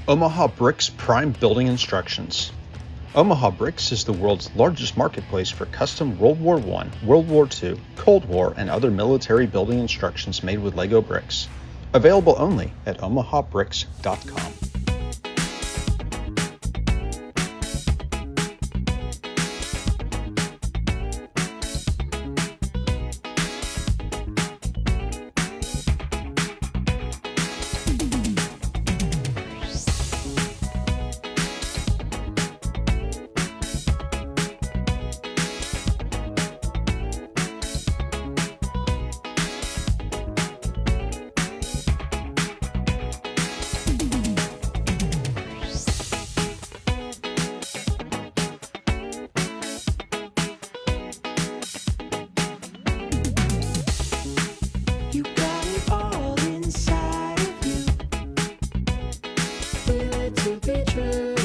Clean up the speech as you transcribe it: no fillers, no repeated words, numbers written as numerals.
Omaha Bricks Prime Building Instructions. Omaha Bricks is the world's largest marketplace for custom World War I, World War II, Cold War, and other military building instructions made with Lego bricks. Available only at omahabricks.com. You got it all inside of you. Feel it to be true.